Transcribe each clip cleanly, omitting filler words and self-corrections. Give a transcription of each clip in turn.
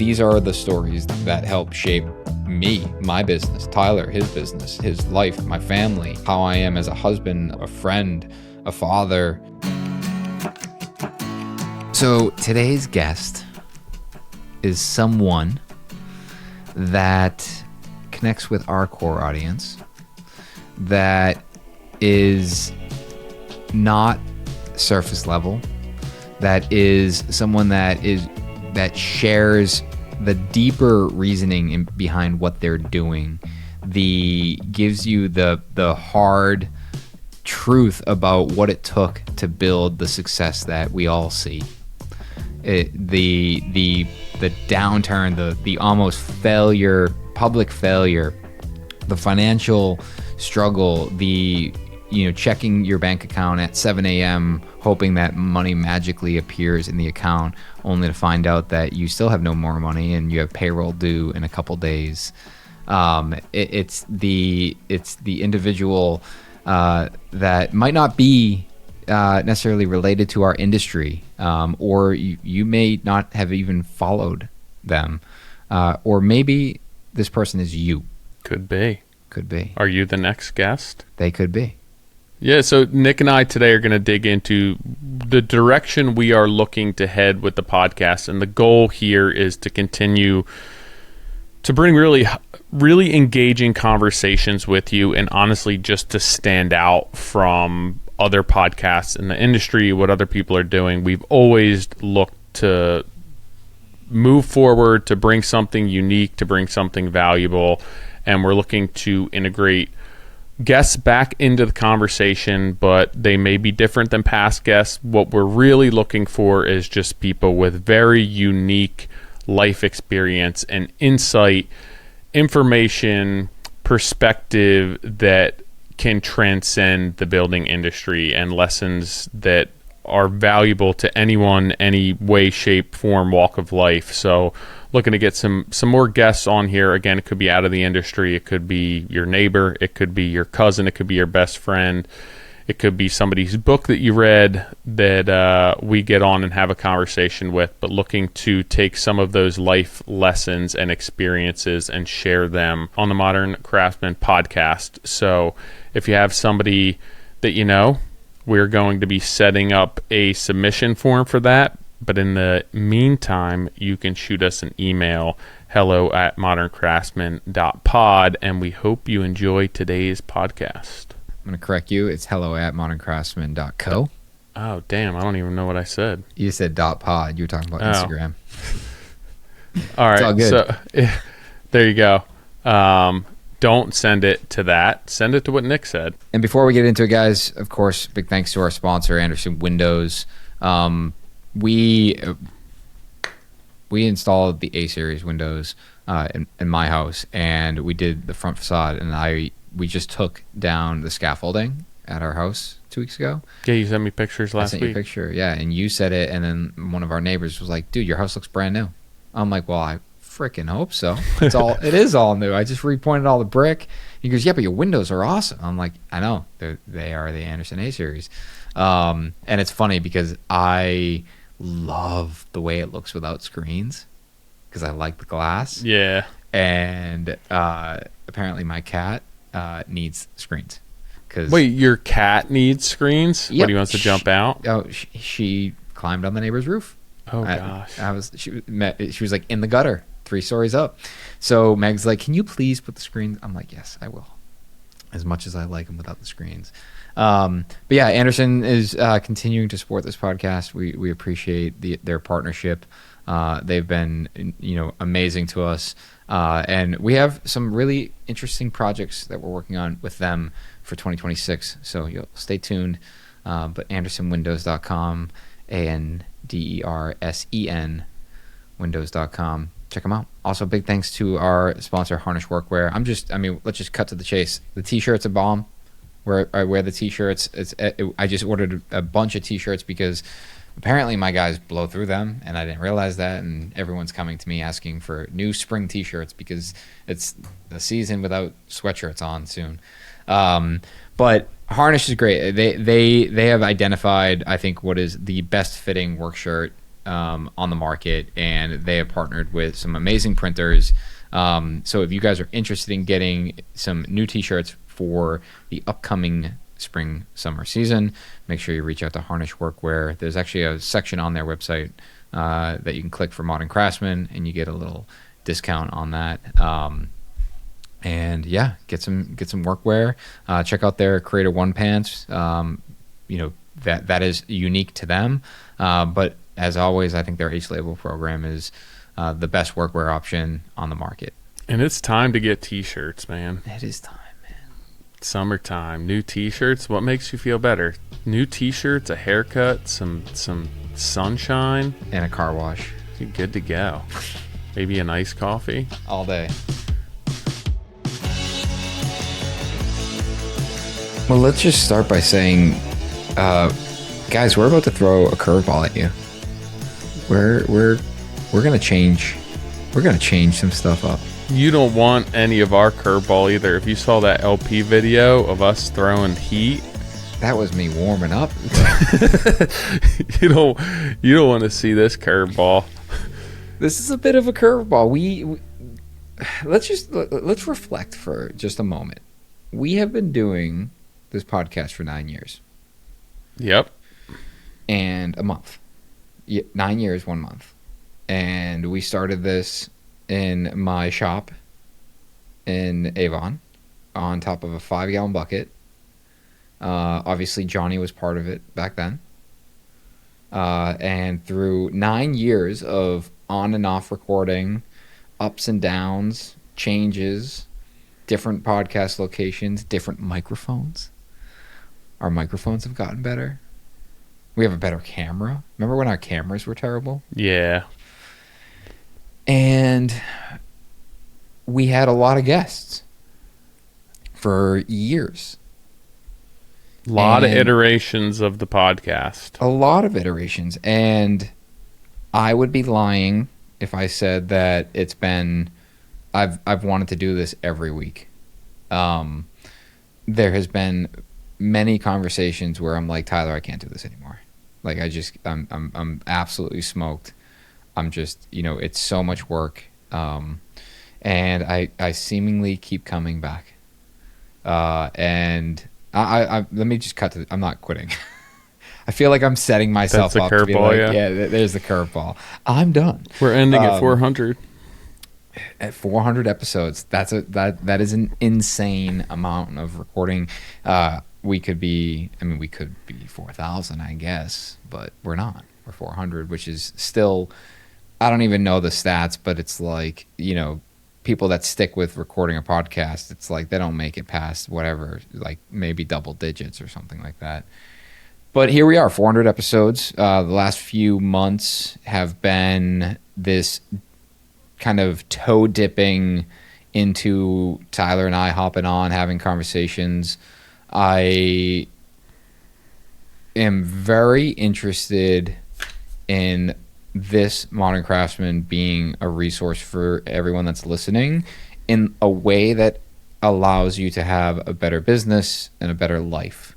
These are the stories that help shape me, my business, Tyler, his business, his life, my family, how I am as a husband, a friend, a father. So today's guest is someone that connects with our core audience, that is not surface level, that is someone that shares the deeper reasoning behind what they're doing, gives you the hard truth about what it took to build the success that we all see. The downturn, the almost failure, public failure, the financial struggle, checking your bank account at 7 a.m. hoping that money magically appears in the account, only to find out that you still have no more money and you have payroll due in a couple days. It's the individual that might not be necessarily related to our industry, or you may not have even followed them, or maybe this person is you. Could be. Are you the next guest? They could be. Yeah, so Nick and I today are going to dig into the direction we are looking to head with the podcast, and the goal here is to continue to bring really, really engaging conversations with you, and honestly just to stand out from other podcasts in the industry, what other people are doing. We've always looked to move forward, to bring something unique, to bring something valuable, and we're looking to integrate guests back into the conversation, but they may be different than past guests. What we're really looking for is just people with very unique life experience and insight, information, perspective that can transcend the building industry, and lessons that are valuable to anyone, any way, shape, form, walk of life. So looking to get some more guests on here. Again, it could be out of the industry. It could be your neighbor. It could be your cousin. It could be your best friend. It could be somebody's book that you read that we get on and have a conversation with, but looking to take some of those life lessons and experiences and share them on the Modern Craftsman podcast. So if you have somebody that you know, we're going to be setting up a submission form for that. But in the meantime, you can shoot us an email, hello@moderncraftsman.pod, and we hope you enjoy today's podcast. I'm going to correct you. It's hello@moderncraftsman.co. Oh, damn. I don't even know what I said. You said .pod. You were talking about Instagram. All right. It's all good. So there you go. Don't send it to that. Send it to what Nick said. And before we get into it, guys, of course, big thanks to our sponsor, Andersen Windows. We installed the A-series windows in my house, and we did the front facade, and we just took down the scaffolding at our house 2 weeks ago. Yeah, you sent me pictures last week. I sent you a picture, yeah, and you said it, and then one of our neighbors was like, dude, your house looks brand new. I'm like, well, I freaking hope so. It is all new. I just repointed all the brick. He goes, yeah, but your windows are awesome. I'm like, I know. They are the Andersen A-series. And it's funny because I love the way it looks without screens because I like the glass. Yeah. And apparently my cat needs screens. Wait, your cat needs screens? Yep. What, he wants to jump out? Oh, she climbed on the neighbor's roof. Oh, gosh. She was like in the gutter, 3 stories up. So Meg's like, can you please put the screens? I'm like, yes, I will. As much as I like them without the screens. But yeah, Andersen is continuing to support this podcast. We appreciate their partnership. They've been, amazing to us. And we have some really interesting projects that we're working on with them for 2026. So you'll stay tuned. But AndersenWindows.com, ANDERSEN Windows.com. Check them out. Also, big thanks to our sponsor, Harnish Workwear. Let's just cut to the chase. The t-shirt's a bomb. I wear the t-shirts. I just ordered a bunch of t-shirts because apparently my guys blow through them, and I didn't realize that. And everyone's coming to me asking for new spring t-shirts because it's the season without sweatshirts on soon. But Harnish is great. They have identified, I think, what is the best fitting work shirt on the market, and they have partnered with some amazing printers. So if you guys are interested in getting some new t-shirts for the upcoming spring summer season, make sure you reach out to Harnish Workwear. There's actually a section on their website that you can click for Modern Craftsman, and you get a little discount on that. And yeah, get some workwear. Check out their Creator One pants. That is unique to them. But as always, I think their Ace Label program is the best workwear option on the market. And it's time to get t-shirts, man. It is time, man. Summertime, new t-shirts. What makes you feel better? New t-shirts, a haircut, some sunshine, and a car wash. You're good to go. Maybe a nice coffee. All day. Well, let's just start by saying, guys, we're about to throw a curveball at you. We're gonna change. We're gonna change some stuff up. You don't want any of our curveball either. If you saw that LP video of us throwing heat, that was me warming up. you don't want to see this curveball. This is a bit of a curveball. Let's reflect for just a moment. We have been doing this podcast for 9 years. Yep. And a month. 9 years, 1 month. And we started this in my shop in Avon on top of a 5-gallon bucket. Obviously, Johnny was part of it back then. And through 9 years of on and off recording, ups and downs, changes, different podcast locations, different microphones. Our microphones have gotten better. We have a better camera. Remember when our cameras were terrible? Yeah. And we had a lot of guests for years. A lot of iterations of the podcast. A lot of iterations. And I would be lying if I said that it's been... I've wanted to do this every week. There has been many conversations where I'm like, Tyler, I can't do this anymore. Like, I'm absolutely smoked. I'm just, it's so much work. And I seemingly keep coming back. And I let me just cut to I'm not quitting. I feel like I'm setting myself up to be like, yeah, there's the curveball. I'm done. We're ending at 400. At 400 episodes, that is an insane amount of recording. We could be 4,000, I guess, but we're not. We're 400, which is still, I don't even know the stats, but it's like, people that stick with recording a podcast, it's like they don't make it past whatever, like maybe double digits or something like that. But here we are, 400 episodes. The last few months have been this kind of toe dipping into Tyler and I hopping on, having conversations. I am very interested in this Modern Craftsman being a resource for everyone that's listening in a way that allows you to have a better business and a better life.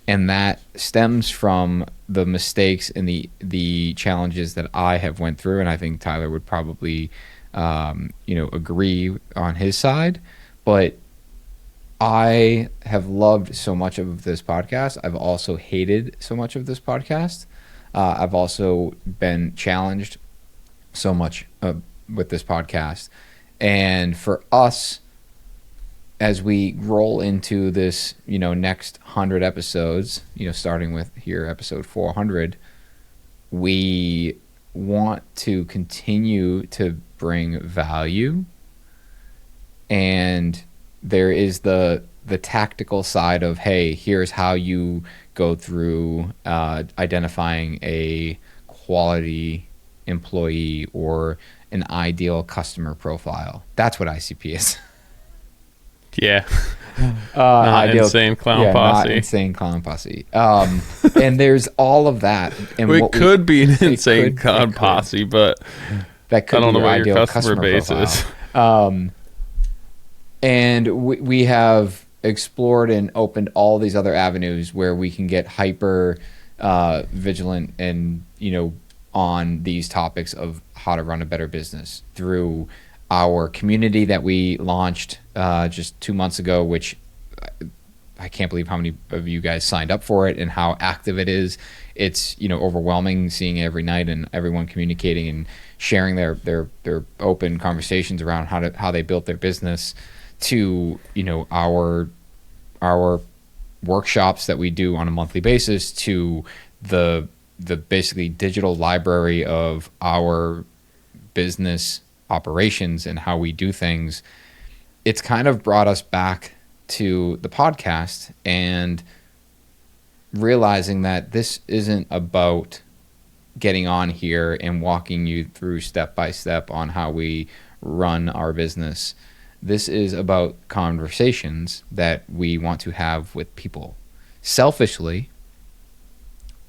And that stems from the mistakes and the challenges that I have went through. And I think Tyler would probably, agree on his side. But I have loved so much of this podcast. I've also hated so much of this podcast. I've also been challenged so much with this podcast. And for us, as we roll into this, next 100 episodes, starting with here, episode 400, we want to continue to bring value. And there is the tactical side of, hey, here's how you go through identifying a quality employee or an ideal customer profile. That's what ICP is. Yeah. Not insane clown posse. Not insane clown posse. And there's all of that. And it could be an insane clown posse, but that could I don't be know what your customer base profile. is. And we have explored and opened all these other avenues where we can get hyper vigilant and, on these topics of how to run a better business through our community that we launched just 2 months ago, which I can't believe how many of you guys signed up for it and how active it is. It's, overwhelming seeing it every night and everyone communicating and sharing their open conversations around how they built their business, to, our workshops that we do on a monthly basis, to the basically digital library of our business operations and how we do things. It's kind of brought us back to the podcast and realizing that this isn't about getting on here and walking you through step by step on how we run our business. This is about conversations that we want to have with people. Selfishly,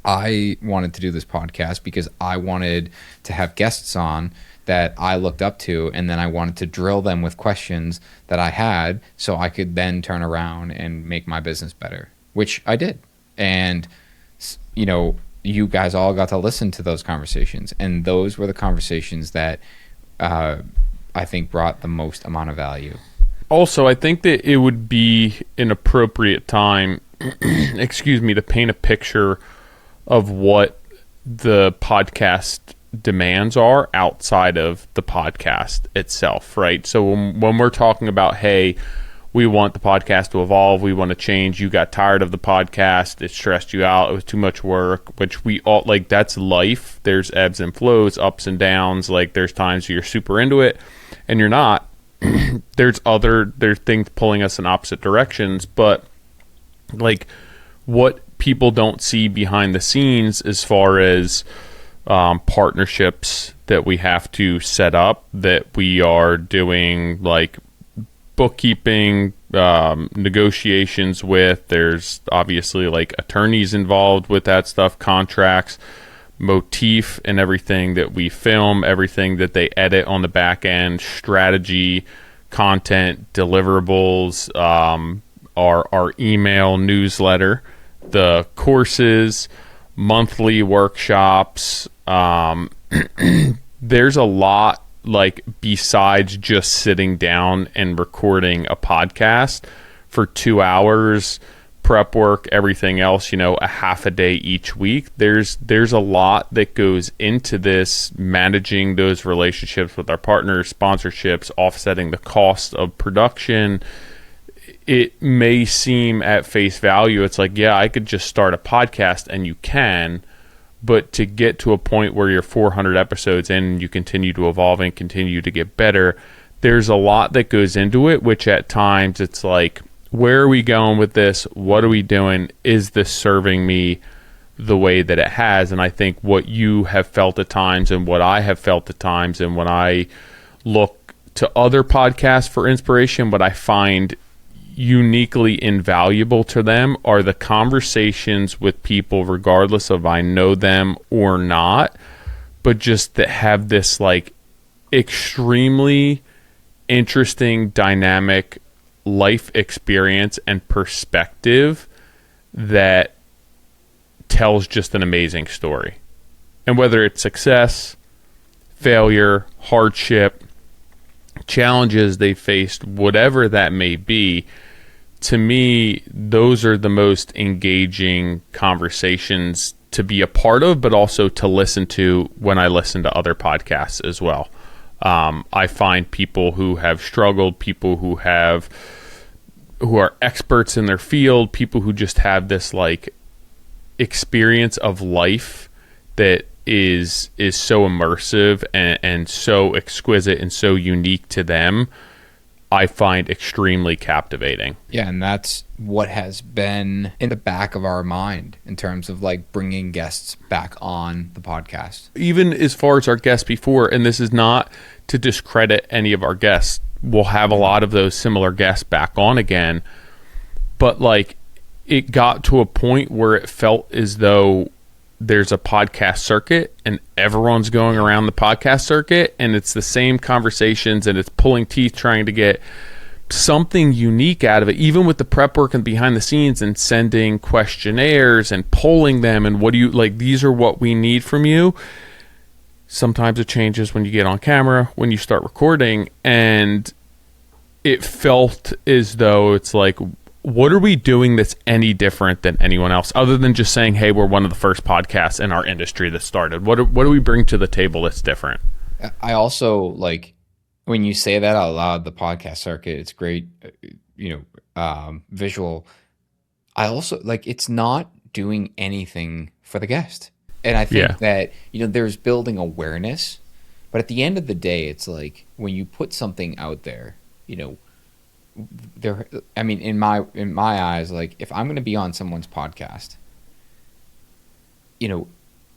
I wanted to do this podcast because I wanted to have guests on that I looked up to, and then I wanted to drill them with questions that I had so I could then turn around and make my business better, which I did. And, you guys all got to listen to those conversations, and those were the conversations that I think brought the most amount of value. Also, I think that it would be an appropriate time, to paint a picture of what the podcast demands are outside of the podcast itself, right? So when we're talking about, hey, we want the podcast to evolve, we want to change, you got tired of the podcast, it stressed you out, it was too much work, which we all, that's life. There's ebbs and flows, ups and downs. There's times you're super into it and you're not. There's things pulling us in opposite directions, but what people don't see behind the scenes as far as partnerships that we have to set up, that we are doing bookkeeping, negotiations with. There's obviously attorneys involved with that stuff, contracts, motif and everything that we film, everything that they edit on the back end, strategy, content, deliverables, our email newsletter, the courses, monthly workshops. There's a lot besides just sitting down and recording a podcast for 2 hours, prep work, everything else, a half a day each week. There's a lot that goes into this, managing those relationships with our partners, sponsorships, offsetting the cost of production. It may seem at face value, it's I could just start a podcast, and you can, but to get to a point where you're 400 episodes in and you continue to evolve and continue to get better, there's a lot that goes into it, which at times it's where are we going with this? What are we doing? Is this serving me the way that it has? And I think what you have felt at times and what I have felt at times, and when I look to other podcasts for inspiration, what I find uniquely invaluable to them are the conversations with people, regardless of I know them or not, but just that have this extremely interesting, dynamic life experience and perspective that tells just an amazing story. And whether it's success, failure, hardship, challenges they faced, whatever that may be, to me, those are the most engaging conversations to be a part of, but also to listen to when I listen to other podcasts as well. I find people who have struggled, people who are experts in their field, people who just have this experience of life that is so immersive and so exquisite and so unique to them, I find extremely captivating. Yeah, and that's what has been in the back of our mind in terms of bringing guests back on the podcast. Even as far as our guests before, and this is not to discredit any of our guests, we'll have a lot of those similar guests back on again, but it got to a point where it felt as though there's a podcast circuit and everyone's going around the podcast circuit and it's the same conversations and it's pulling teeth trying to get something unique out of it, even with the prep work and behind the scenes and sending questionnaires and polling them and what do you these are what we need from you. Sometimes it changes when you get on camera, when you start recording, and it felt as though it's like, what are we doing that's any different than anyone else, other than just saying, hey, we're one of the first podcasts in our industry that started? What do we bring to the table that's different? I also like when you say that out loud, the podcast circuit, it's great, visual. I also like it's not doing anything for the guest. And I Yeah. think that, there's building awareness, but at the end of the day, it's like when you put something out there, I mean, in my eyes, like if I'm going to be on someone's podcast,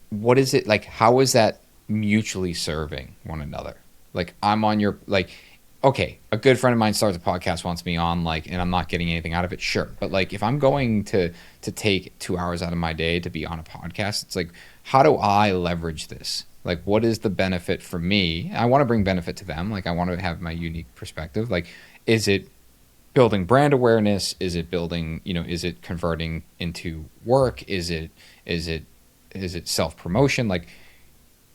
what is it like? How is that mutually serving one another? Like I'm on your, like, okay, a good friend of mine starts a podcast, wants me on, like, and I'm not getting anything out of it. Sure. But like, if I'm going to take 2 hours out of my day to be on a podcast, it's like, how do I leverage this? Like, what is the benefit for me? I want to bring benefit to them. Like, I want to have my unique perspective. Like, is it building brand awareness? Is it building, is it converting into work? Is it self-promotion? Like,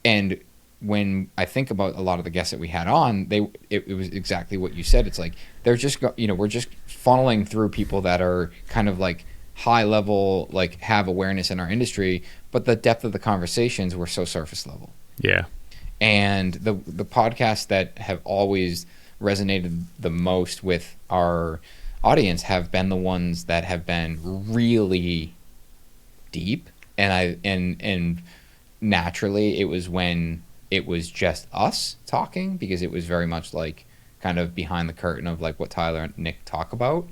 and when I think about a lot of the guests that we had on, it was exactly what you said. It's like, they're just, we're just funneling through people that are kind of like high level, like have awareness in our industry, but the depth of the conversations were so surface level. Yeah. And the podcasts that have always resonated the most with our audience have been the ones that have been really deep. And naturally it was when it was just us talking, because it was very much like kind of behind the curtain of like what Tyler and Nick talk about.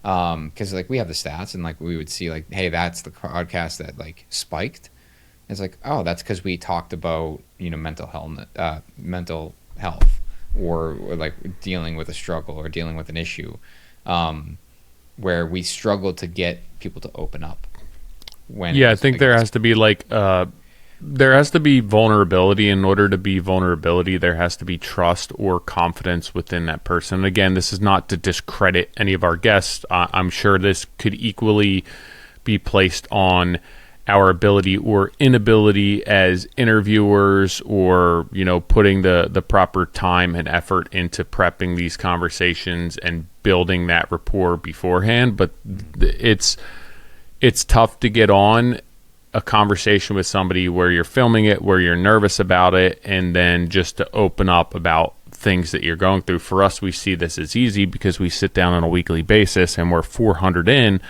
Because like we have the stats and like we would see like, hey, that's the podcast that like spiked. It's like, oh, that's because we talked about mental health or like dealing with a struggle or dealing with an issue, where we struggled to get people to open up. I think there has to be like there has to be vulnerability. In order to be vulnerability, there has to be trust or confidence within that person. And again, this is not to discredit any of our guests. I'm sure this could equally be placed on our ability or inability as interviewers, or putting the proper time and effort into prepping these conversations and building that rapport beforehand. But it's tough to get on a conversation with somebody where you're filming it, where you're nervous about it, and then just to open up about things that you're going through. For us, we see this as easy because we sit down on a weekly basis and we're 400 in.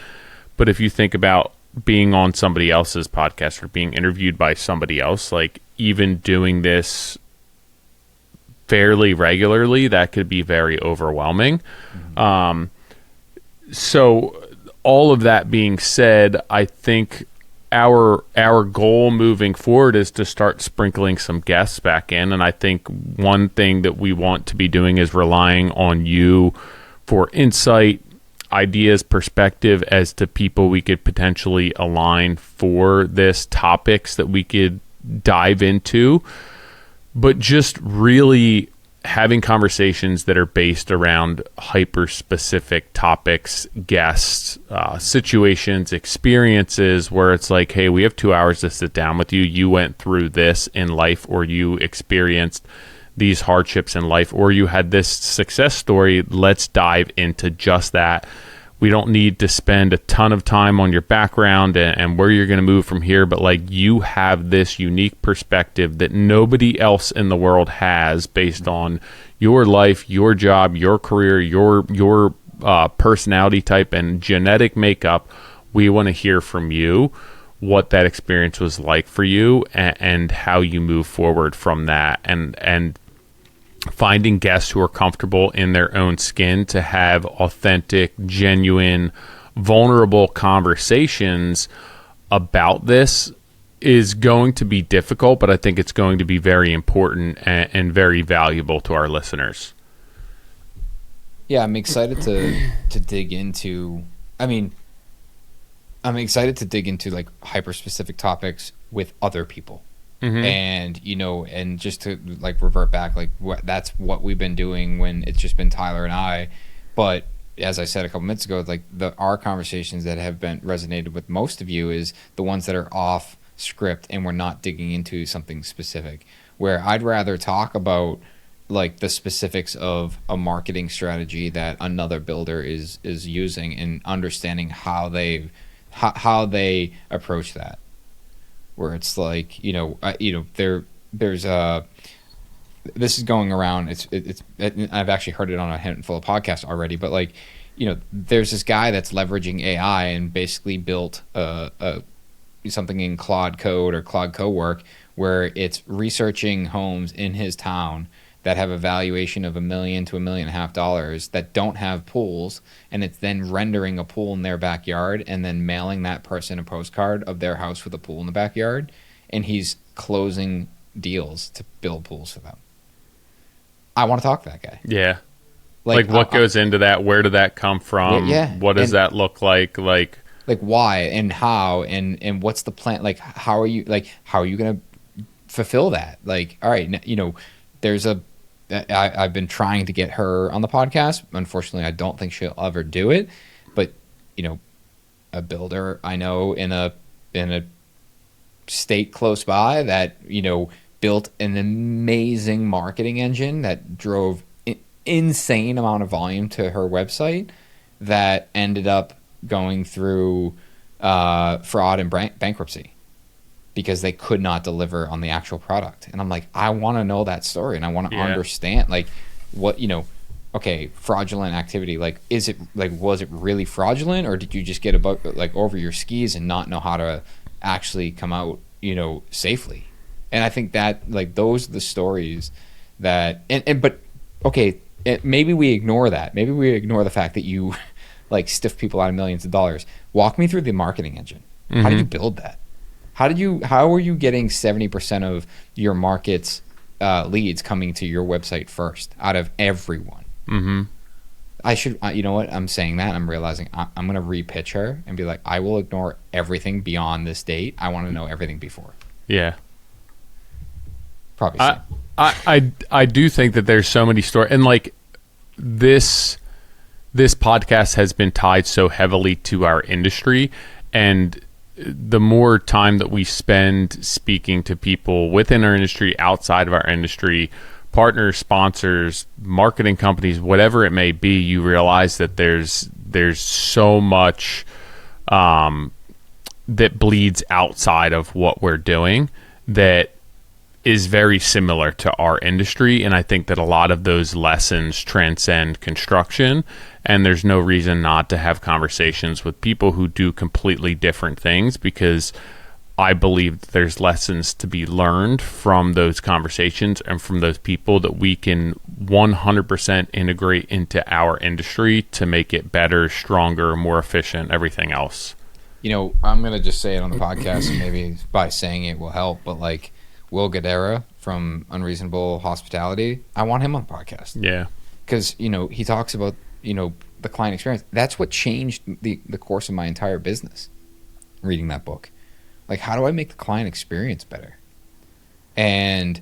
But if you think about being on somebody else's podcast or being interviewed by somebody else, like even doing this fairly regularly, that could be very overwhelming. Mm-hmm. So all of that being said, I think our goal moving forward is to start sprinkling some guests back in. And I think one thing that we want to be doing is relying on you for insight, ideas, perspective as to people we could potentially align for this, topics that we could dive into, but just really having conversations that are based around hyper-specific topics, guests, situations, experiences, where it's like, hey, we have 2 hours to sit down with you. You went through this in life, or you experienced these hardships in life, or you had this success story. Let's dive into just that. We don't need to spend a ton of time on your background and where you're going to move from here, but like you have this unique perspective that nobody else in the world has, based on your life, your job, your career, your personality type and genetic makeup. We want to hear from you what that experience was like for you, and how you move forward from that, and finding guests who are comfortable in their own skin to have authentic, genuine, vulnerable conversations about this is going to be difficult, but I think it's going to be very important and very valuable to our listeners. Yeah, I'm excited to dig into, I'm excited to dig into like hyper specific topics with other people. Mm-hmm. And and just to like revert back, like that's what we've been doing when it's just been Tyler and I. But as I said a couple minutes ago, like our conversations that have been resonated with most of you is the ones that are off script and we're not digging into something specific. where I'd rather talk about like the specifics of a marketing strategy that another builder is using and understanding how they approach that. Where it's like, there's a, this is going around. It's I've actually heard it on a handful of podcasts already, but like, there's this guy that's leveraging AI and basically built something in Claude Code or Claude Cowork where it's researching homes in his town that have a valuation of $1 million to $1.5 million that don't have pools, and it's then rendering a pool in their backyard and then mailing that person a postcard of their house with a pool in the backyard, and he's closing deals to build pools for them. I want to talk to that guy. Yeah. Like what goes into that? Where did that come from? Yeah. What does that look like? Like why and how and what's the plan? Like how are you going to fulfill that? Like, all right, there's I've been trying to get her on the podcast. Unfortunately, I don't think she'll ever do it. But a builder I know in a state close by that built an amazing marketing engine that drove insane amount of volume to her website that ended up going through fraud and bankruptcy because they could not deliver on the actual product. And I'm like, I want to know that story, and I want to understand like what, okay, fraudulent activity, like was it really fraudulent, or did you just get over your skis and not know how to actually come out safely? And I think that like those are the stories that but okay, maybe we ignore that. Maybe we ignore the fact that you like stiff people out of millions of dollars. Walk me through the marketing engine. Mm-hmm. How did you build that? How are you getting 70% of your market's leads coming to your website first out of everyone? Mm-hmm. I should, you know what? I'm saying that. I'm realizing I'm going to re-pitch her and be like, I will ignore everything beyond this date. I want to know everything before. Yeah. Probably. I do think that there's so many stories, and like this podcast has been tied so heavily to our industry, and the more time that we spend speaking to people within our industry, outside of our industry, partners, sponsors, marketing companies, whatever it may be, you realize that there's so much that bleeds outside of what we're doing that is very similar to our industry. And I think that a lot of those lessons transcend construction, and there's no reason not to have conversations with people who do completely different things, because I believe that there's lessons to be learned from those conversations and from those people that we can 100% integrate into our industry to make it better, stronger, more efficient, everything else. I'm going to just say it on the podcast, and maybe by saying it will help, but like Will Guidera from Unreasonable Hospitality, I want him on the podcast. Yeah. Because, he talks about, the client experience. That's what changed the course of my entire business, reading that book. Like, how do I make the client experience better? And,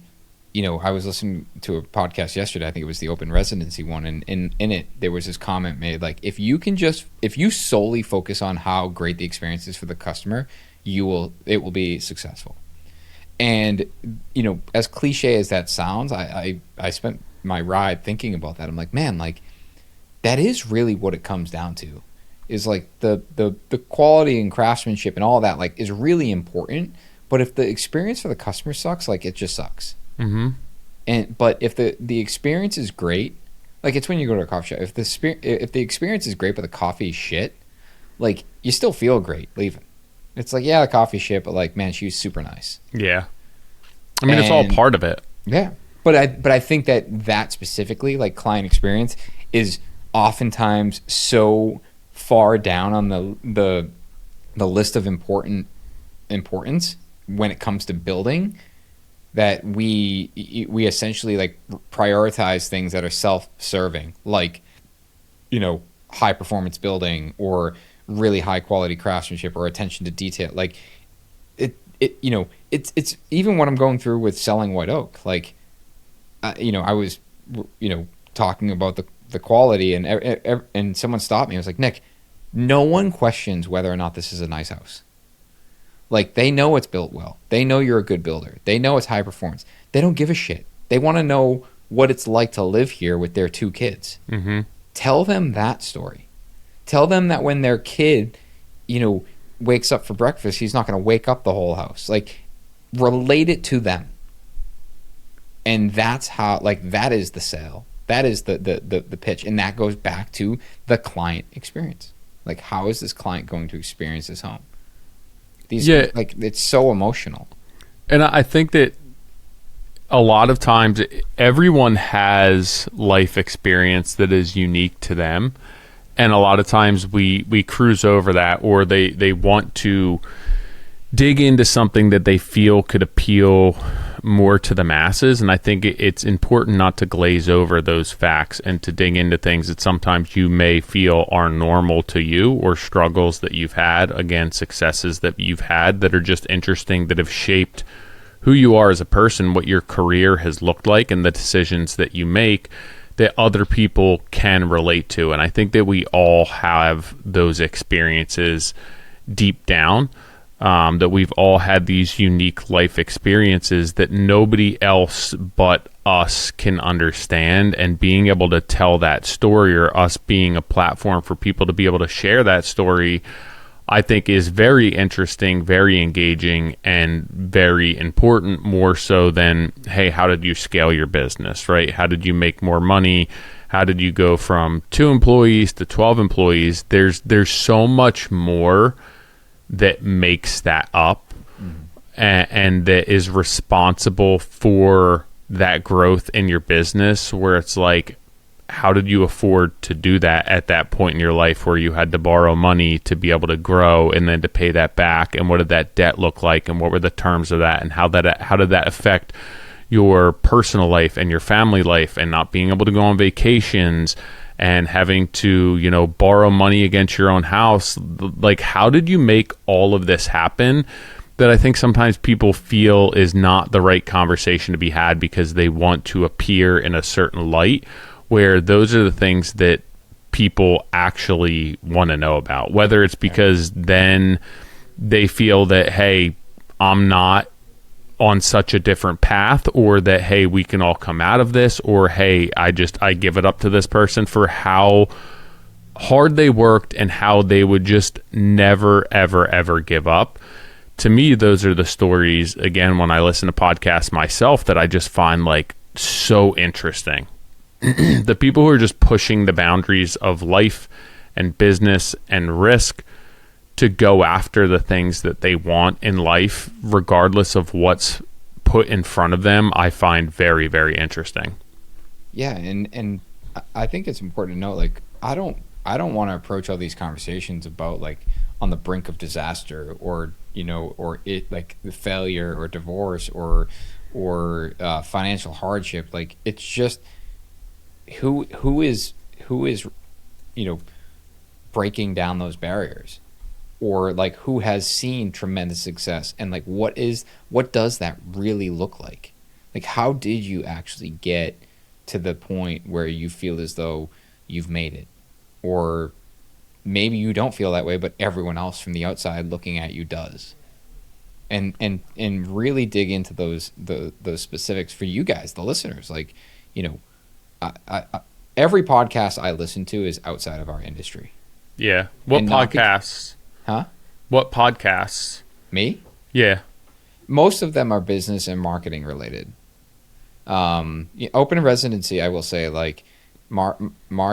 I was listening to a podcast yesterday. I think it was the Open Residency one. And in it, there was this comment made, like, if you solely focus on how great the experience is for the customer, it will be successful. And, as cliche as that sounds, I spent my ride thinking about that. I'm like, man, like, that is really what it comes down to, is like the quality and craftsmanship and all that, like, is really important. But if the experience for the customer sucks, like, it just sucks. Mm-hmm. But if the experience is great, like, it's when you go to a coffee shop. If the experience is great but the coffee is shit, like, you still feel great leaving. It's like, yeah, the coffee shit, but like, man, she was super nice. Yeah. I mean, it's all part of it. Yeah. But I think that specifically, like, client experience is oftentimes so far down on the list of importance when it comes to building that we essentially like prioritize things that are self-serving, like, high performance building or really high quality craftsmanship or attention to detail. Like it's even what I'm going through with selling white oak. Like, I was, talking about the quality and someone stopped me. I was like, Nick, no one questions whether or not this is a nice house. Like, they know it's built well. They know you're a good builder. They know it's high performance. They don't give a shit. They want to know what it's like to live here with their 2 kids. Mm-hmm. Tell them that story. Tell them that when their kid, wakes up for breakfast, he's not going to wake up the whole house. Like, relate it to them. And that's how, like, that is the sale. That is the pitch. And that goes back to the client experience. Like, how is this client going to experience this home? Like, it's so emotional. And I think that a lot of times everyone has life experience that is unique to them. And a lot of times we cruise over that, or they want to dig into something that they feel could appeal more to the masses. And I think it's important not to glaze over those facts and to dig into things that sometimes you may feel are normal to you, or struggles that you've had, again, successes that you've had that are just interesting, that have shaped who you are as a person, what your career has looked like, and the decisions that you make that other people can relate to. And I think that we all have those experiences deep down, that we've all had these unique life experiences that nobody else but us can understand. And being able to tell that story, or us being a platform for people to be able to share that story, I think is very interesting, very engaging, and very important, more so than, hey, how did you scale your business, right? How did you make more money? How did you go from 2 employees to 12 employees? There's so much more that makes that up, and that is responsible for that growth in your business, where it's like, how did you afford to do that at that point in your life where you had to borrow money to be able to grow and then to pay that back? And what did that debt look like? And what were the terms of that? And how did that affect your personal life and your family life, and not being able to go on vacations and having to, borrow money against your own house? Like, how did you make all of this happen? That I think sometimes people feel is not the right conversation to be had, because they want to appear in a certain light, where those are the things that people actually want to know about. Whether it's because then they feel that, hey, I'm not on such a different path, or that, hey, we can all come out of this, or, hey, I give it up to this person for how hard they worked and how they would just never, ever, ever give up. To me, those are the stories, again, when I listen to podcasts myself, that I just find like so interesting. The people who are just pushing the boundaries of life and business and risk to go after the things that they want in life, regardless of what's put in front of them, I find very, very interesting. Yeah, and I think it's important to note, like, I don't want to approach all these conversations about, like, on the brink of disaster, or or it, like, the failure or divorce or financial hardship. Like, it's just who is breaking down those barriers, or like who has seen tremendous success, and like what does that really look like? Like, how did you actually get to the point where you feel as though you've made it? Or maybe you don't feel that way, but everyone else from the outside looking at you does. And really dig into those specifics for you guys, the listeners. Like, I every podcast I listen to is outside of our industry. Yeah. What podcasts? What podcasts? Me? Yeah. Most of them are business and marketing related. Open Residency, I will say, like, Mark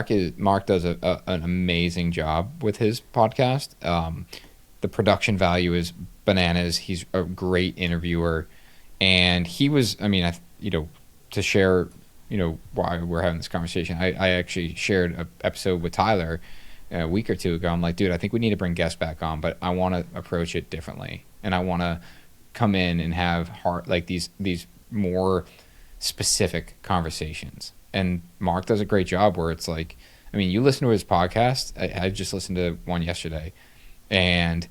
does an amazing job with his podcast. The production value is bananas. He's a great interviewer, and he was, to share, why we're having this conversation, I actually shared an episode with Tyler a week or two ago. I'm like, dude, I think we need to bring guests back on, but I want to approach it differently, and I want to come in and have these more specific conversations. And Mark does a great job where it's like, you listen to his podcast. I just listened to one yesterday, and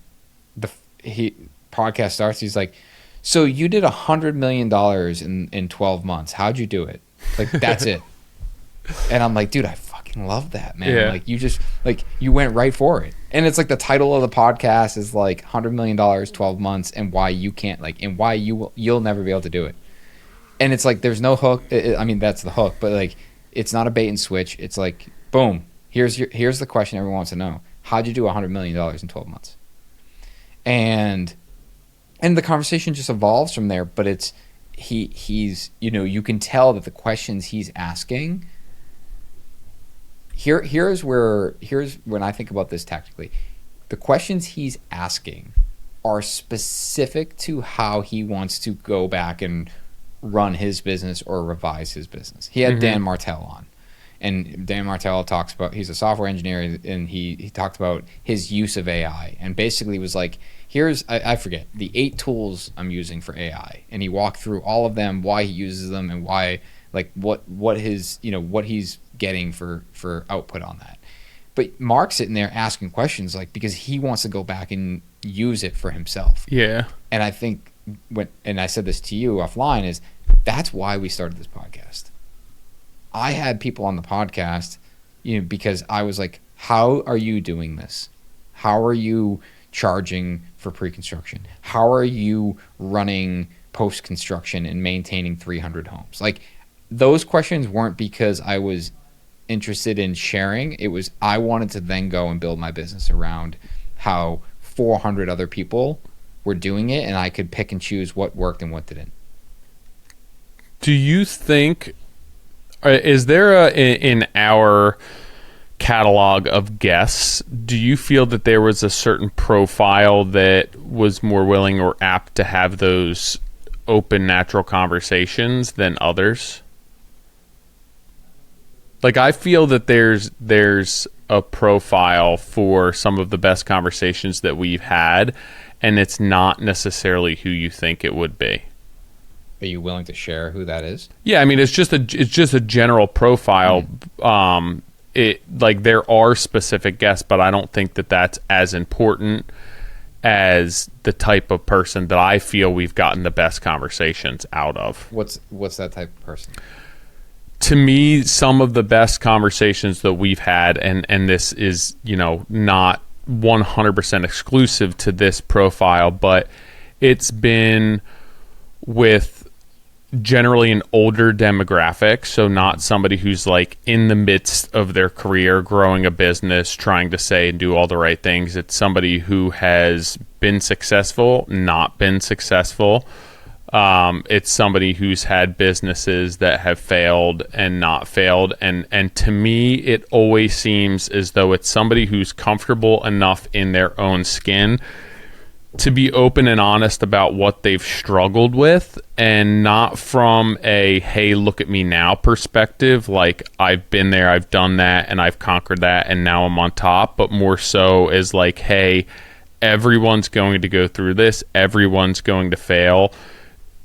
podcast starts. He's like, so you did $100 million in 12 months. How'd you do it? Like, that's it. And I'm like, dude, I fucking love that, man. Yeah. Like, you just, like, you went right for it. And it's like the title of the podcast is like $100 million, 12 months, and why you can't, like, and why you'll never be able to do it. And it's like there's no hook. I mean, that's the hook, but like it's not a bait and switch. It's like, boom, here's the question everyone wants to know. How'd you do $100 million in 12 months? And the conversation just evolves from there, but it's he's you can tell that the questions he's asking here's when I think about this tactically. The questions he's asking are specific to how he wants to go back and run his business or revise his business. He had Dan Martell on, and Dan Martell talks about, he's a software engineer, and he talked about his use of AI, and basically was like, here's, I forget, the 8 tools I'm using for AI. And he walked through all of them, why he uses them, and why, like, what his, what he's getting for output on that. But Mark's sitting there asking questions, like, because he wants to go back and use it for himself. Yeah. And I think and I said this to you offline, is that's why we started this podcast. I had people on the podcast, because I was like, how are you doing this? How are you charging for pre-construction? How are you running post-construction and maintaining 300 homes? Like, those questions weren't because I was interested in sharing. It was, I wanted to then go and build my business around how 400 other people were doing it, and I could pick and choose what worked and what didn't. Do you think, is there in our catalog of guests, do you feel that there was a certain profile that was more willing or apt to have those open, natural conversations than others? Like, I feel that there's a profile for some of the best conversations that we've had, and it's not necessarily who you think it would be. Are you willing to share who that is? Yeah, I mean, it's just a general profile. Like, there are specific guests, but I don't think that that's as important as the type of person that I feel we've gotten the best conversations out of. What's that type of person? To me, some of the best conversations that we've had, and this is, not 100% exclusive to this profile, but it's been with generally an older demographic, so not somebody who's like in the midst of their career, growing a business, trying to say and do all the right things. It's somebody who has been successful, not been successful. It's somebody who's had businesses that have failed and not failed. And to me, it always seems as though it's somebody who's comfortable enough in their own skin to be open and honest about what they've struggled with, and not from a, hey, look at me now perspective, like I've been there, I've done that, and I've conquered that, and now I'm on top, but more so as like, hey, everyone's going to go through this, everyone's going to fail.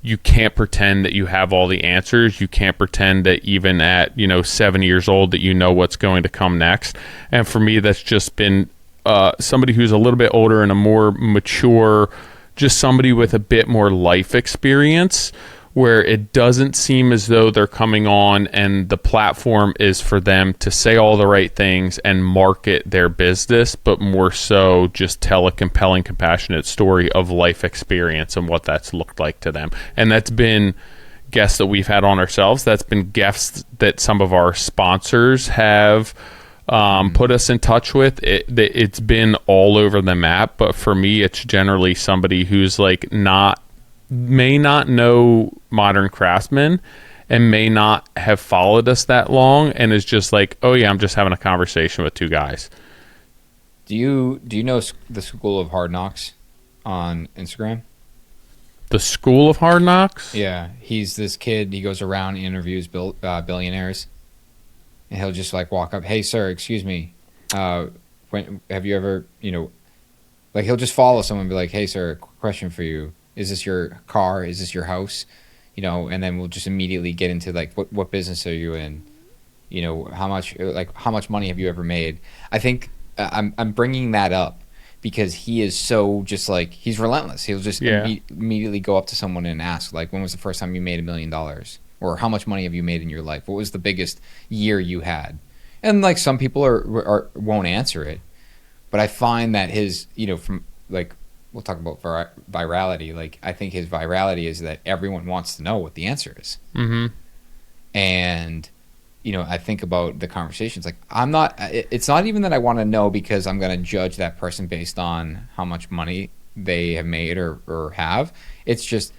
You can't pretend that you have all the answers. You can't pretend that even at 7 years old that you know what's going to come next. And for me, that's just been somebody who's a little bit older and a more mature, just somebody with a bit more life experience, where it doesn't seem as though they're coming on and the platform is for them to say all the right things and market their business, but more so just tell a compelling, compassionate story of life experience and what that's looked like to them. And that's been guests that we've had on ourselves. That's been guests that some of our sponsors have put us in touch with. It's been all over the map, but for me, it's generally somebody who's like may not know Modern Craftsman and may not have followed us that long, and is just like, oh yeah, I'm just having a conversation with 2 guys. Do you know the School of Hard Knocks on Instagram? The School of Hard Knocks? Yeah, he's this kid. He goes around and interviews billionaires, and he'll just like walk up, hey sir, excuse me, when have you ever, like, he'll just follow someone and be like, hey sir, question for you. Is this your car? Is this your house? And then we'll just immediately get into like, what business are you in? How much money have you ever made? I think I'm bringing that up because he is so just like, he's relentless. He'll just immediately go up to someone and ask, like, when was the first time you made $1 million? Or how much money have you made in your life? What was the biggest year you had? And like, some people won't answer it, But I find that his, from like, we'll talk about virality. Like, I think his virality is that everyone wants to know what the answer is. Mm-hmm. And, I think about the conversations. Like, it's not even that I want to know because I'm going to judge that person based on how much money they have made or have. It's just,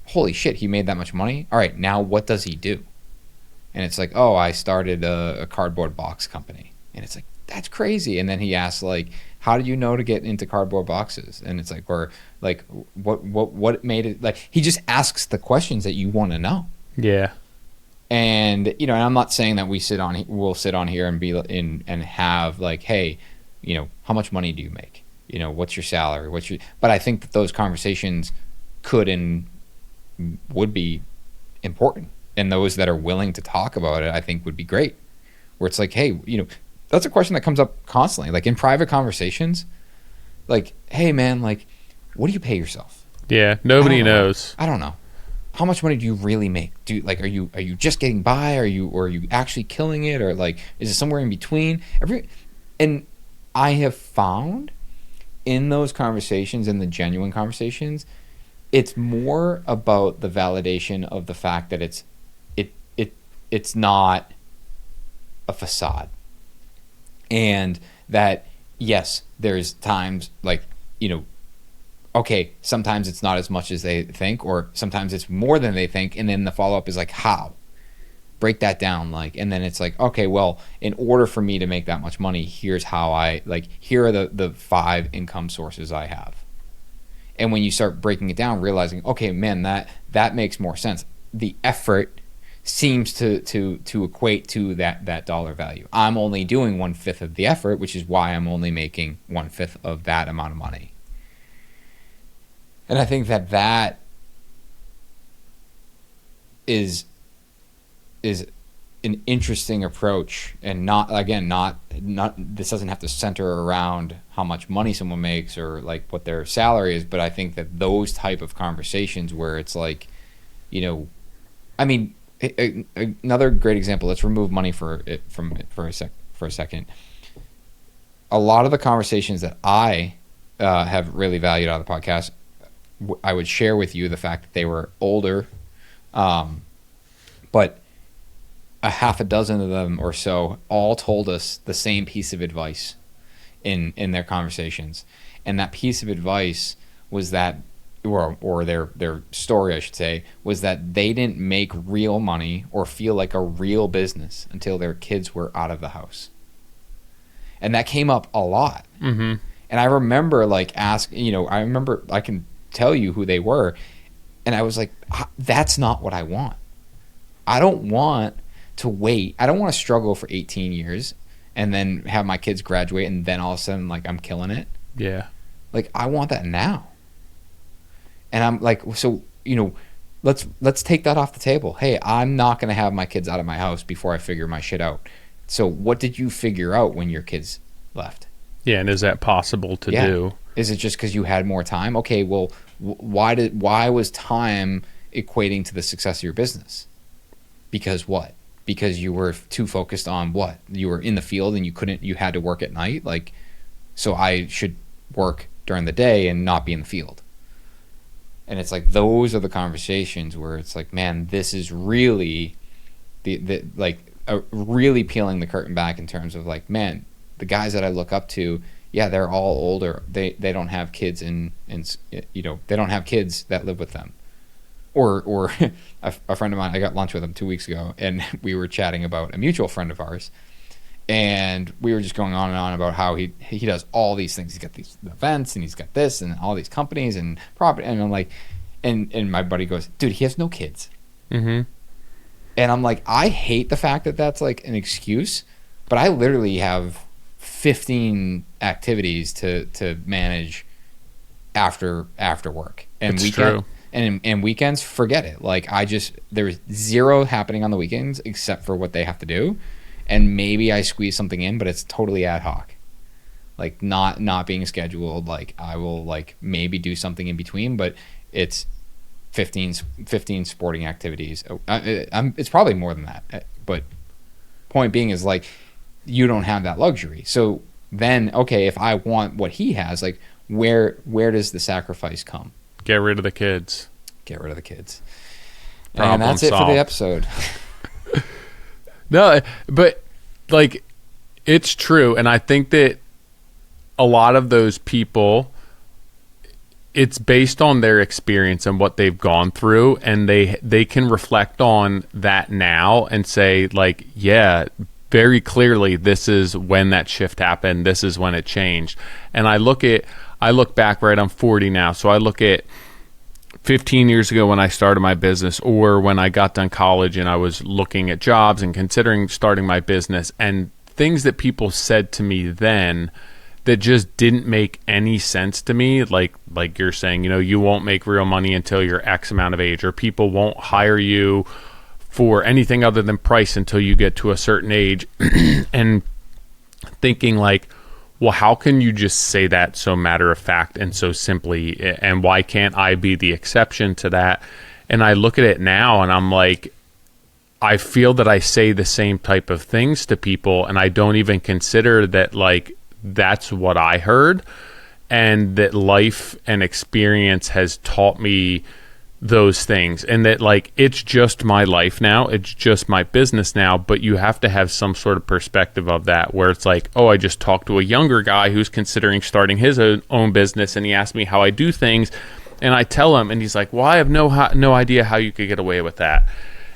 holy shit, he made that much money. All right, now what does he do? And it's like, oh, I started a cardboard box company. And it's like, that's crazy. And then he asks, like, how did you know to get into cardboard boxes? And it's like, or like, what made it? Like, he just asks the questions that you want to know. Yeah. And and I'm not saying that we'll sit on here and be and have like, hey, how much money do you make? What's your salary? But I think that those conversations could and would be important, and those that are willing to talk about it, I think, would be great. Where it's like, hey, that's a question that comes up constantly, like in private conversations. Like, hey, man, like, what do you pay yourself? Yeah, nobody knows. I don't know. How much money do you really make? Are you just getting by? Are you actually killing it? Or like, is it somewhere in between? And I have found in those conversations, in the genuine conversations, it's more about the validation of the fact that it's not a facade. And that, yes, there's times like, okay, sometimes it's not as much as they think, or sometimes it's more than they think. And then the follow-up is like, how? Break that down. Like, and then it's like, okay, well, in order for me to make that much money, here's how here are the 5 income sources I have. And when you start breaking it down, realizing, okay, man, that makes more sense. The effort seems to equate to that dollar value. I'm only doing 1/5 of the effort, which is why I'm only making 1/5 of that amount of money. And I think that is an interesting approach, and not this doesn't have to center around how much money someone makes or like what their salary is, but I think that those type of conversations where it's like, I mean, another great example, let's remove money for a second. A lot of the conversations that I have really valued out of the podcast, I would share with you the fact that they were older, but a half a dozen of them or so all told us the same piece of advice in their conversations. And that piece of advice was that, or their story, I should say, was that they didn't make real money or feel like a real business until their kids were out of the house. And that came up a lot. Mm-hmm. And I remember like I can tell you who they were, and I was like, that's not what I want. I don't want to wait. I don't want to struggle for 18 years and then have my kids graduate and then all of a sudden like I'm killing it. Yeah. Like, I want that now. And I'm like, so let's take that off the table. Hey, I'm not going to have my kids out of my house before I figure my shit out. So what did you figure out when your kids left? Yeah, and is that possible to do? Is it just because you had more time? Okay, well, why was time equating to the success of your business? Because what? Because you were too focused on what? You were in the field and you had to work at night? Like, so I should work during the day and not be in the field. And it's like, those are the conversations where it's like, man, this is really really peeling the curtain back in terms of like, man, the guys that I look up to, yeah, they're all older. They don't have kids they don't have kids that live with them. Or a friend of mine, I got lunch with him 2 weeks ago, and we were chatting about a mutual friend of ours, and we were just going on and on about how he does all these things. He's got these events, and he's got this, and all these companies and property, and I'm like, and my buddy goes, dude, he has no kids. Mm-hmm. And I'm like, I hate the fact that that's like an excuse, but I literally have 15 activities to manage after work and weekend. True. And weekends, forget it. Like, there's zero happening on the weekends except for what they have to do. And maybe I squeeze something in, but it's totally ad hoc. Like, not being scheduled. Like, I will like maybe do something in between, but it's 15 sporting activities. It's probably more than that. But point being is like, you don't have that luxury. So then, okay, if I want what he has, like where does the sacrifice come? Get rid of the kids. Get rid of the kids. Problem And that's it for solved. the episode. No, but like it's true. And I think that a lot of those people, it's based on their experience and what they've gone through, and they can reflect on that now and say, like, yeah, very clearly this is when that shift happened, this is when it changed. And I look back, right, I'm 40 now, so I look at 15 years ago when I started my business, or when I got done college and I was looking at jobs and considering starting my business, and things that people said to me then that just didn't make any sense to me. Like you're saying, you won't make real money until you're X amount of age, or people won't hire you for anything other than price until you get to a certain age. And thinking like, well, how can you just say that so matter of fact and so simply, and why can't I be the exception to that? And I look at it now and I'm like, I feel that I say the same type of things to people, and I don't even consider that like that's what I heard, and that life and experience has taught me those things, and that like it's just my life now, it's just my business now. But you have to have some sort of perspective of that, where it's like, oh, I just talked to a younger guy who's considering starting his own business, and he asked me how I do things, and I tell him, and he's like, well, I have no idea how you could get away with that.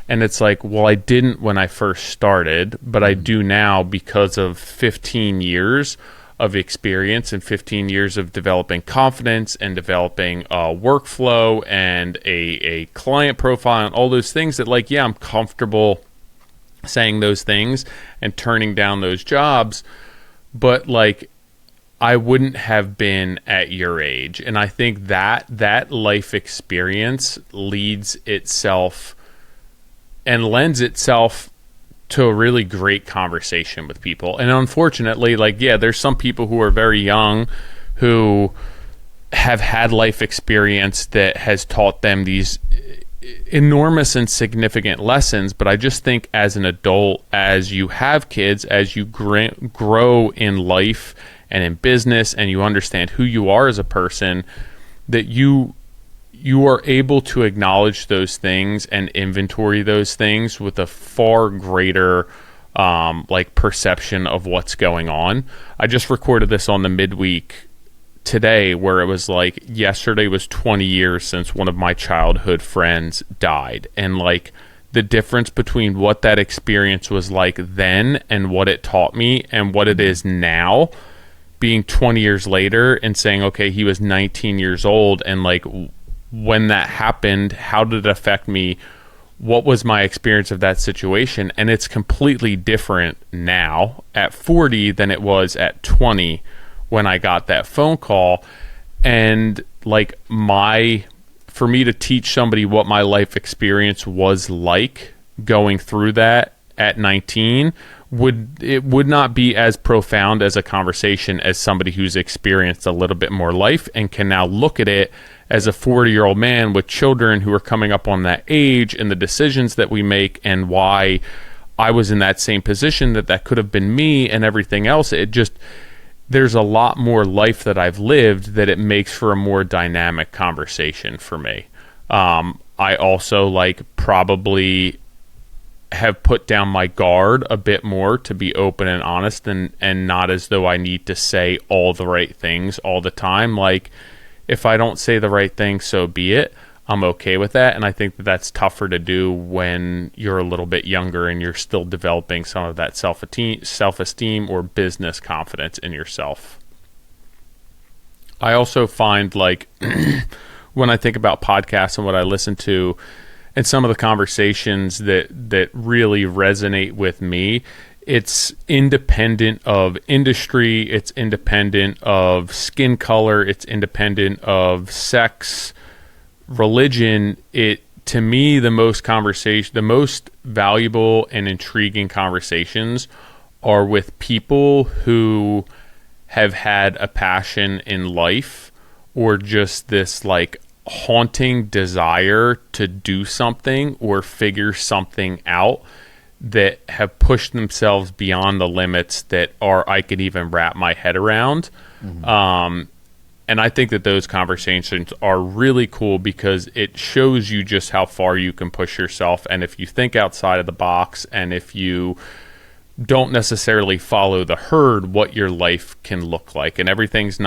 And it's like, well, I didn't when I first started, but I do now because of 15 years of experience and 15 years of developing confidence and developing a workflow and a client profile and all those things that, like, yeah, I'm comfortable saying those things and turning down those jobs, but like I wouldn't have been at your age. And I think that life experience leads itself and lends itself to a really great conversation with people. And unfortunately, like, yeah, there's some people who are very young who have had life experience that has taught them these enormous and significant lessons. But I just think as an adult, as you have kids, as you grow in life and in business, and you understand who you are as a person, that you are able to acknowledge those things and inventory those things with a far greater like perception of what's going on. I just recorded this on the midweek today, where it was like yesterday was 20 years since one of my childhood friends died, and like the difference between what that experience was like then and what it taught me and what it is now, being 20 years later and saying, okay, he was 19 years old, and like when that happened, how did it affect me? What was my experience of that situation? And it's completely different now at 40 than it was at 20 when I got that phone call. And like for me to teach somebody what my life experience was like going through that at 19 would not be as profound as a conversation as somebody who's experienced a little bit more life and can now look at it as a 40-year-old man with children who are coming up on that age, and the decisions that we make, and why I was in that same position, that could have been me, and everything else. It just, there's a lot more life that I've lived that it makes for a more dynamic conversation for me. I also like probably have put down my guard a bit more to be open and honest, and not as though I need to say all the right things all the time. Like, if I don't say the right thing, so be it. I'm okay with that. And I think that that's tougher to do when you're a little bit younger and you're still developing some of that self-esteem or business confidence in yourself. I also find, like, when I think about podcasts and what I listen to and some of the conversations that really resonate with me, it's independent of industry, it's independent of skin color, it's independent of sex, religion. To me, the most valuable and intriguing conversations are with people who have had a passion in life, or just this like haunting desire to do something or figure something out that have pushed themselves beyond the limits that I could even wrap my head around. And I think that those conversations are really cool because it shows you just how far you can push yourself. And if you think outside of the box, and if you don't necessarily follow the herd, what your life can look like. And everyone's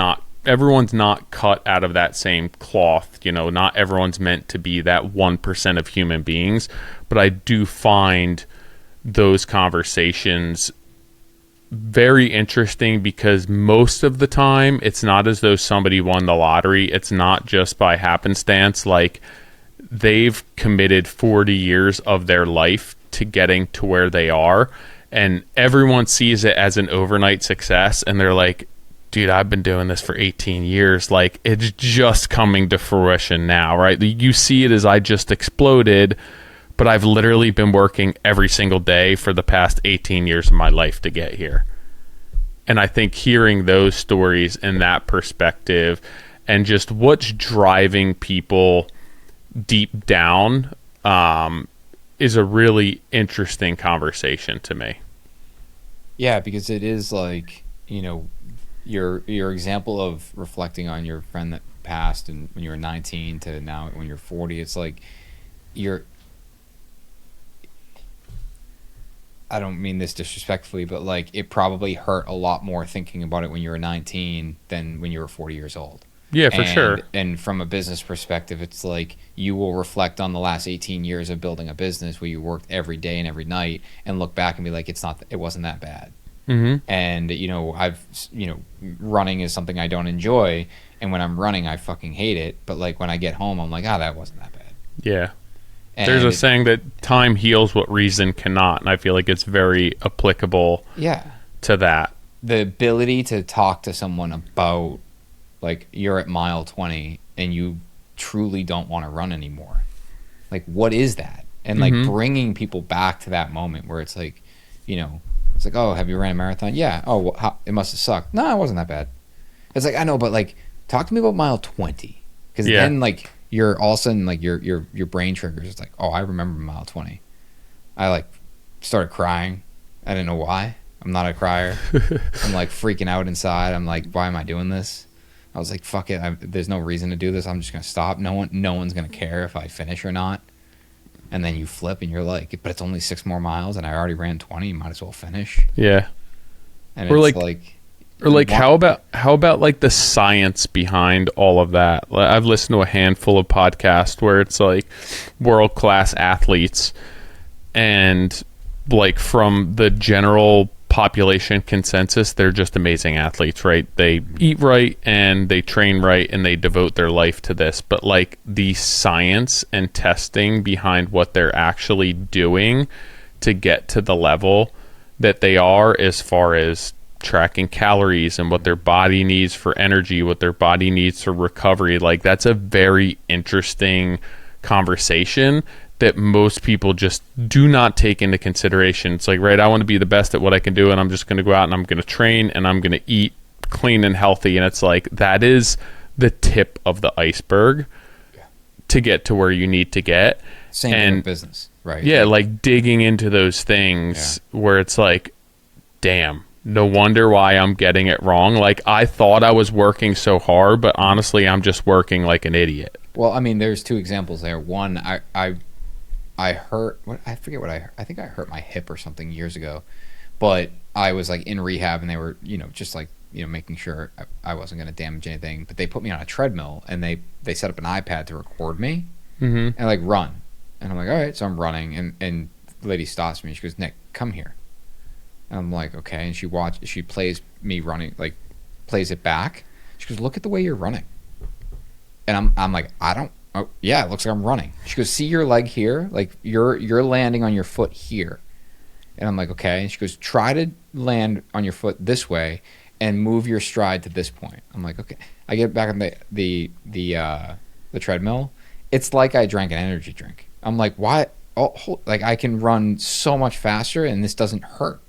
not cut out of that same cloth. You know, not everyone's meant to be that 1% of human beings. But I do find those conversations very interesting because most of the time it's not as though somebody won the lottery. It's not just by happenstance. Like, they've committed 40 years of their life to getting to where they are, and everyone sees it as an overnight success, and they're like, dude, I've been doing this for 18 years. Like, it's just coming to fruition now, right? You see it as I just exploded, but I've literally been working every single day for the past 18 years of my life to get here. And I think hearing those stories and that perspective and just what's driving people deep down is a really interesting conversation to me. Yeah, because it is like, you know, your example of reflecting on your friend that passed and when you were 19 to now when you're 40, it's like I don't mean this disrespectfully, but like it probably hurt a lot more thinking about it when you were 19 than when you were 40 years old. Yeah, for sure. And from a business perspective, it's like you will reflect on the last 18 years of building a business where you worked every day and every night and look back and be like, it wasn't that bad. And, you know, running is something I don't enjoy. And when I'm running, I fucking hate it. But like when I get home, I'm like, that wasn't that bad. Yeah. And there's a saying that time heals what reason cannot, and I feel like it's very applicable to that. The ability to talk to someone about, like, you're at mile 20 and you truly don't want to run anymore. Like, what is that? And, like, bringing people back to that moment where it's like, you know, it's like, oh, have you ran a marathon? Yeah. Oh, well, it must have sucked. No, it wasn't that bad. It's like, I know, but, like, talk to me about mile 20. Because then, like, you're all of a sudden, like, your brain triggers. It's like, oh, I remember mile 20. I, like, started crying. I didn't know why. I'm not a crier. I'm, like, freaking out inside. I'm like, why am I doing this? I was like, fuck it. There's no reason to do this. I'm just going to stop. No one's going to care if I finish or not. And then you flip and you're like, but it's only 6 more miles and I already ran 20. You might as well finish. Yeah. And it's how about like the science behind all of that? I've listened to a handful of podcasts where it's like world-class athletes, and like from the general population consensus, they're just amazing athletes, right? They eat right and they train right and they devote their life to this. But like the science and testing behind what they're actually doing to get to the level that they are, as far as tracking calories and what their body needs for energy, what their body needs for recovery, like that's a very interesting conversation that most people just do not take into consideration. It's like, right, I want to be the best at what I can do, and I'm just going to go out and I'm going to train and I'm going to eat clean and healthy. And it's like, that is the tip of the iceberg to get to where you need to get. Same in business, right? Yeah, like digging into those things where it's like, damn, no wonder why I'm getting it wrong. Like, I thought I was working so hard, but honestly, I'm just working like an idiot. Well, I mean, there's 2 examples there. One, I hurt, I forget what I think I hurt my hip or something years ago, but I was like in rehab and they were, you know, just like, you know, making sure I wasn't going to damage anything, but they put me on a treadmill and they set up an iPad to record me and like run. And I'm like, all right, so I'm running and the lady stops me. She goes, Nick, come here. And I'm like, okay. And she plays me running, like plays it back. She goes, look at the way you're running. And I'm like, oh, yeah, it looks like I'm running. She goes, see your leg here? Like you're landing on your foot here. And I'm like, okay. And she goes, try to land on your foot this way and move your stride to this point. I'm like, okay. I get back on the treadmill. It's like I drank an energy drink. I'm like, why? Oh, like I can run so much faster and this doesn't hurt.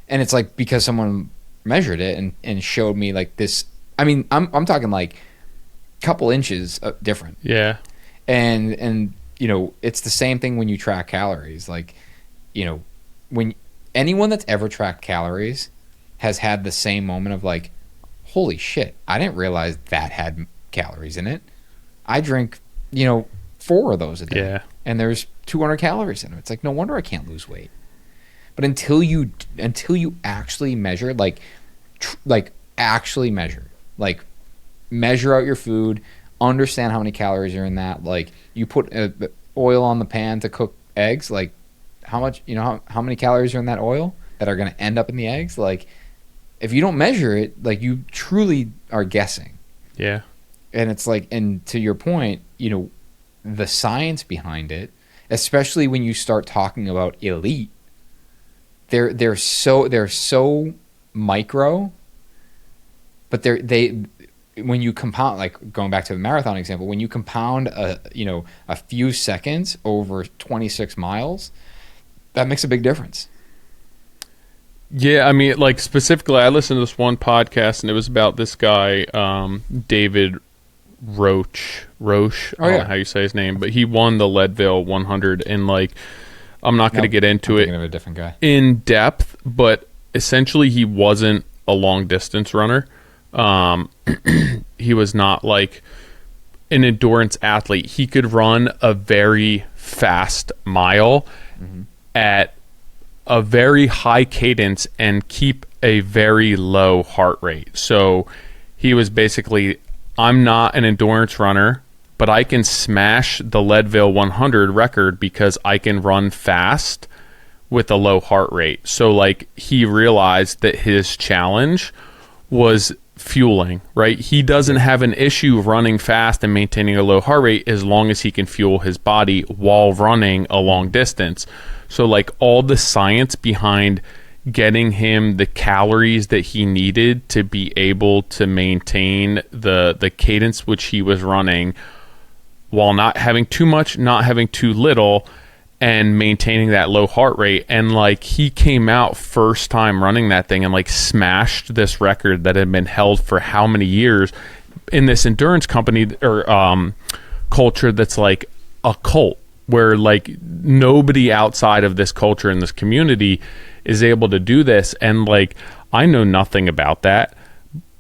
And it's like because someone measured it and showed me like this. I mean, I'm talking like couple inches different. Yeah. And you know, it's the same thing when you track calories. Like, when anyone that's ever tracked calories has had the same moment of like, holy shit, I didn't realize that had calories in it. I drink, 4 of those a day. Yeah. And there's 200 calories in them. It's like, no wonder I can't lose weight. But until you actually measure, measure out your food, understand how many calories are in that. Like, you put oil on the pan to cook eggs. Like, how much, how many calories are in that oil that are going to end up in the eggs? Like, if you don't measure it, like, you truly are guessing. Yeah. And it's like, and to your point, the science behind it, especially when you start talking about elite, they're so micro, but when you compound, like going back to the marathon example, when you compound a few seconds over 26 miles, that makes a big difference. Yeah, I mean, like, specifically, I listened to this one podcast, and it was about this guy, David Roche. I don't know how you say his name, but he won the Leadville 100, and, like, I'm not going to get into it of a different guy. In depth, but essentially he wasn't a long-distance runner. He was not, like, an endurance athlete. He could run a very fast mile at a very high cadence and keep a very low heart rate. So he was basically, I'm not an endurance runner, but I can smash the Leadville 100 record because I can run fast with a low heart rate. So, like, he realized that his challenge was fueling, right? He doesn't have an issue running fast and maintaining a low heart rate as long as he can fuel his body while running a long distance. So, like, all the science behind getting him the calories that he needed to be able to maintain the cadence which he was running while not having too much, not having too little, and maintaining that low heart rate. And, like, he came out first time running that thing and, like, smashed this record that had been held for how many years in this endurance company or culture that's like a cult, where, like, nobody outside of this culture and this community is able to do this. And, like, I know nothing about that,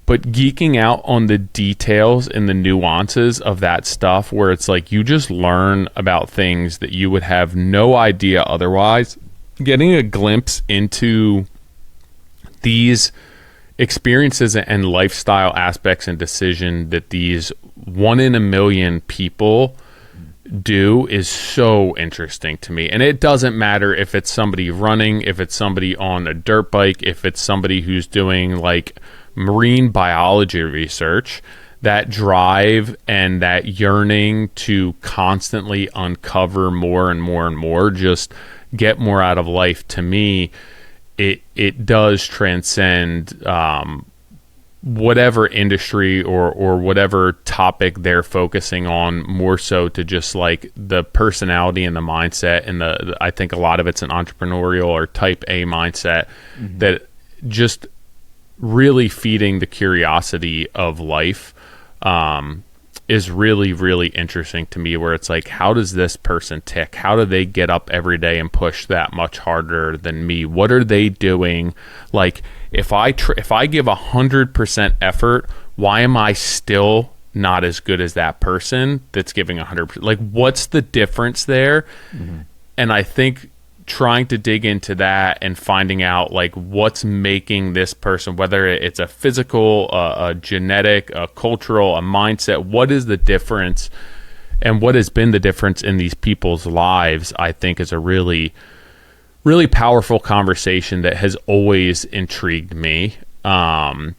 but geeking out on the details and the nuances of that stuff, where it's like you just learn about things that you would have no idea otherwise, getting a glimpse into these experiences and lifestyle aspects and decision that these 1 in a million people do is so interesting to me. And it doesn't matter if it's somebody running, if it's somebody on a dirt bike, if it's somebody who's doing, like, marine biology research. That drive and that yearning to constantly uncover more and more and more, just get more out of life, to me, it does transcend whatever industry or whatever topic they're focusing on, more so to just, like, the personality and the mindset. And I think a lot of it's an entrepreneurial or type A mindset that just really feeding the curiosity of life is really, really interesting to me, where it's like, how does this person tick? How do they get up every day and push that much harder than me? What are they doing? Like, if I give 100% effort, why am I still not as good as that person that's giving 100%? Like, what's the difference there? And I think trying to dig into that and finding out, like, what's making this person, whether it's a physical, a genetic, a cultural, a mindset, what is the difference and what has been the difference in these people's lives, I think is a really, really powerful conversation that has always intrigued me. And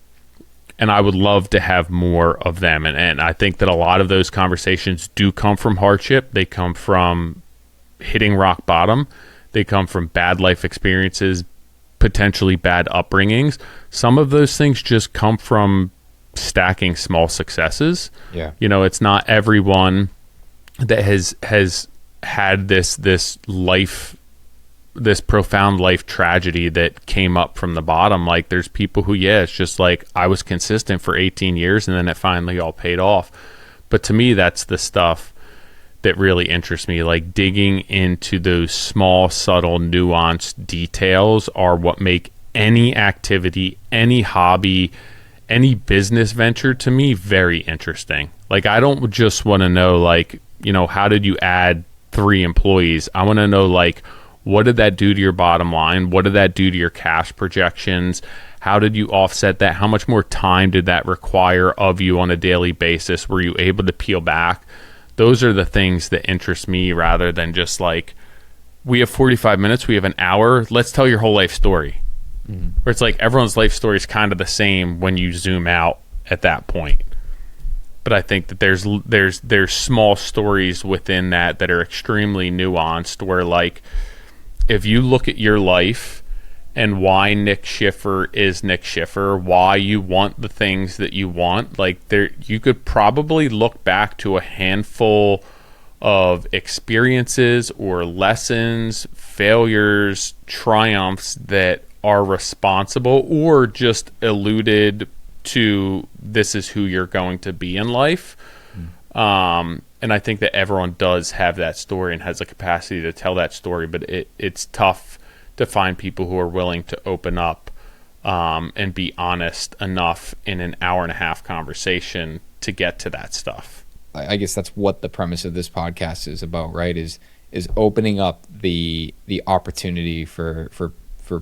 I would love to have more of them. And I think that a lot of those conversations do come from hardship. They come from hitting rock bottom. They come from bad life experiences, potentially bad upbringings. Some of those things just come from stacking small successes. Yeah. It's not everyone that has had this profound life tragedy that came up from the bottom. Like, there's people who, it's just like, I was consistent for 18 years and then it finally all paid off. But to me, that's the stuff that really interest me. Like digging into those small, subtle, nuanced details are what make any activity, any hobby, any business venture to me very interesting. Like I don't just want to know like, you know, how did you add 3 employees? I want to know like, what did that do to your bottom line? What did that do to your cash projections? How did you offset that? How much more time did that require of you on a daily basis? Were you able to peel back? Those are the things that interest me rather than just like, we have 45 minutes, we have an hour, let's tell your whole life story. Where it's like everyone's life story is kind of the same when you zoom out at that point. But I think that there's small stories within that are extremely nuanced where like if you look at your life and why Nick Schiffer is Nick Schiffer, why you want the things that you want, like there you could probably look back to a handful of experiences or lessons, failures, triumphs that are responsible or just alluded to this is who you're going to be in life. And I think that everyone does have that story and has the capacity to tell that story, but it's tough to find people who are willing to open up and be honest enough in an hour and a half conversation to get to that stuff. I guess that's what the premise of this podcast is about, right? Is opening up the opportunity for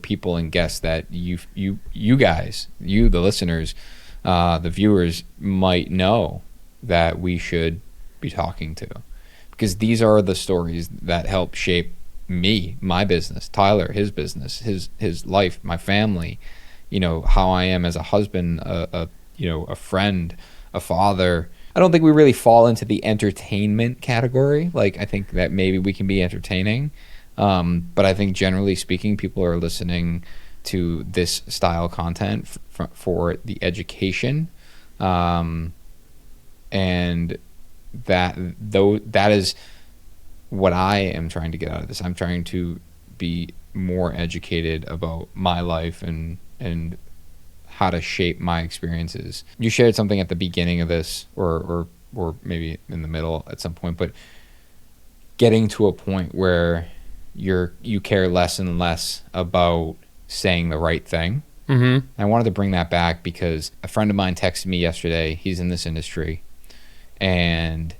people and guests that you guys, the listeners, the viewers might know that we should be talking to, because these are the stories that help shape me, my business, Tyler, his business, his life, my family, you know, how I am as a husband, a friend, a father. I don't think we really fall into the entertainment category. Like, I think that maybe we can be entertaining. But I think generally speaking, people are listening to this style content for the education. And that is what I am trying to get out of this. I'm trying to be more educated about my life and how to shape my experiences. You shared something at the beginning of this, or maybe in the middle at some point, but getting to a point where you care less and less about saying the right thing. Mm-hmm. I wanted to bring that back because a friend of mine texted me yesterday. He's in this industry, and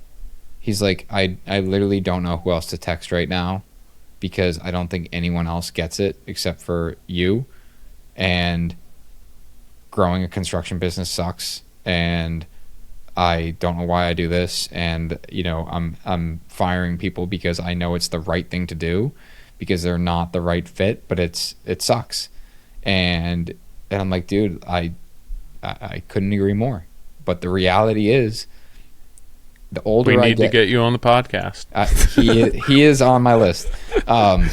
he's like, I literally don't know who else to text right now because I don't think anyone else gets it except for you. And growing a construction business sucks, and I don't know why I do this, and you know, I'm firing people because I know it's the right thing to do because they're not the right fit, but it sucks. And I'm like, dude, I couldn't agree more. But the reality is, the older we need to get you on the podcast. He is on my list. I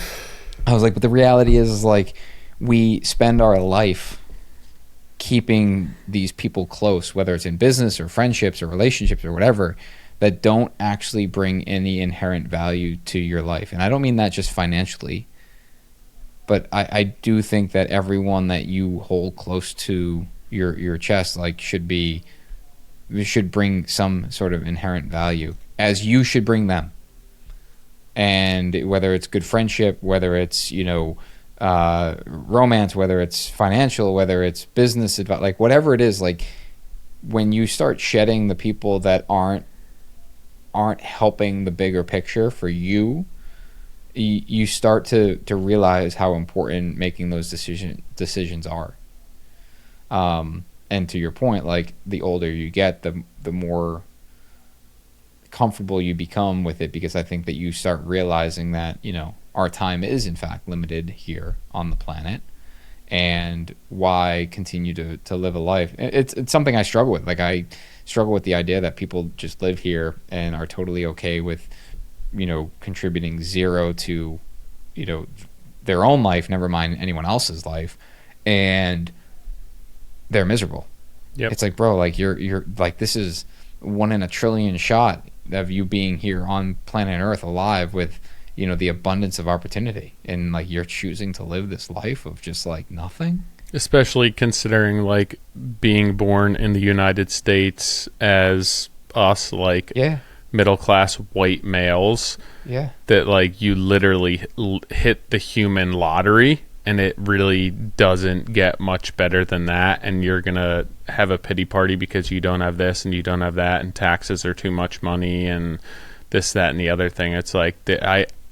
was like, but the reality is like, we spend our life keeping these people close, whether it's in business or friendships or relationships or whatever, that don't actually bring any inherent value to your life. And I don't mean that just financially, but I do think that everyone that you hold close to your chest, like, should bring some sort of inherent value, as you should bring them. And whether it's good friendship, whether it's, you know, romance, whether it's financial, whether it's business advice, like whatever it is, like when you start shedding the people that aren't helping the bigger picture for you, you start to realize how important making those decisions are. And to your point, like the older you get, the more comfortable you become with it, because I think that you start realizing that, you know, our time is in fact limited here on the planet, and why continue to live a life? It's something I struggle with. Like, I struggle with the idea that people just live here and are totally okay with, you know, contributing zero to, you know, their own life, never mind anyone else's life, and they're miserable. Yep. It's like, bro, like you're like, this is 1 in a trillion shot of you being here on planet Earth alive with, you know, the abundance of opportunity, and like you're choosing to live this life of just like nothing. Especially considering like being born in the United States as us, like, yeah, middle class white males. Yeah. That like you literally hit the human lottery, and it really doesn't get much better than that. And you're gonna have a pity party because you don't have this and you don't have that, and taxes are too much money, and this, that, and the other thing. It's like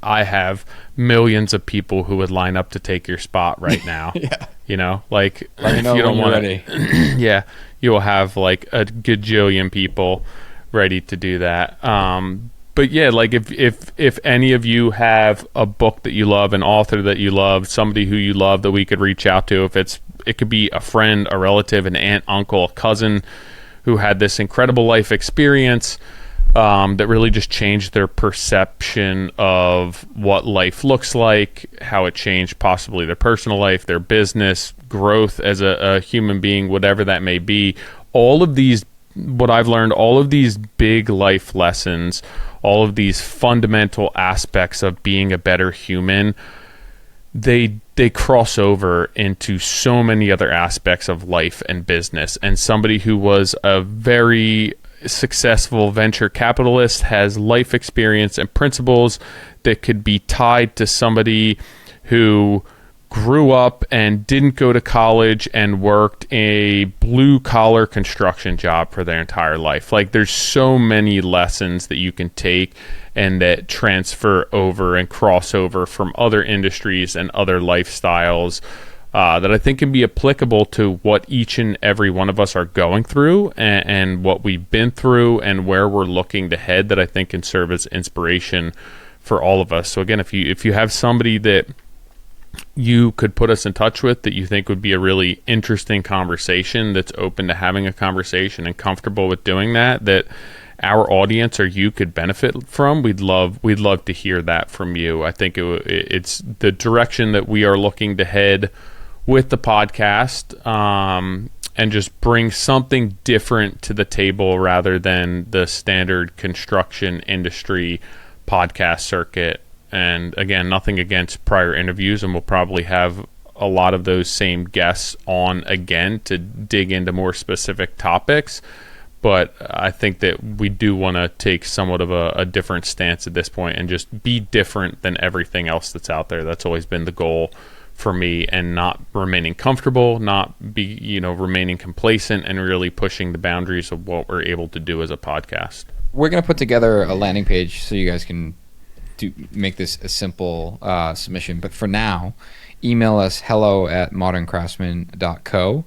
I have millions of people who would line up to take your spot right now. Yeah. You know, like Let me if know you don't when want you're to, yeah, you will have like a gajillion people ready to do that. But yeah, like if any of you have a book that you love, an author that you love, somebody who you love that we could reach out to, it could be a friend, a relative, an aunt, uncle, a cousin who had this incredible life experience that really just changed their perception of what life looks like, how it changed possibly their personal life, their business, growth as a human being, whatever that may be. All of these, what I've learned, all of these big life lessons, all of these fundamental aspects of being a better human, they cross over into so many other aspects of life and business. And somebody who was a very successful venture capitalist has life experience and principles that could be tied to somebody who grew up and didn't go to college and worked a blue collar construction job for their entire life. Like there's so many lessons that you can take and that transfer over and cross over from other industries and other lifestyles that I think can be applicable to what each and every one of us are going through and what we've been through and where we're looking to head, that I think can serve as inspiration for all of us. So again, if you have somebody that you could put us in touch with that you think would be a really interesting conversation, that's open to having a conversation and comfortable with doing that our audience or you could benefit from, we'd love to hear that from you. I think it's the direction that we are looking to head with the podcast, and just bring something different to the table rather than the standard construction industry podcast circuit. And again, nothing against prior interviews, and we'll probably have a lot of those same guests on again to dig into more specific topics. But I think that we do want to take somewhat of a different stance at this point and just be different than everything else that's out there. That's always been the goal for me, and not remaining comfortable, not be, remaining complacent, and really pushing the boundaries of what we're able to do as a podcast. We're going to put together a landing page so you guys can make this a simple submission. But for now, email us hello@moderncraftsman.co.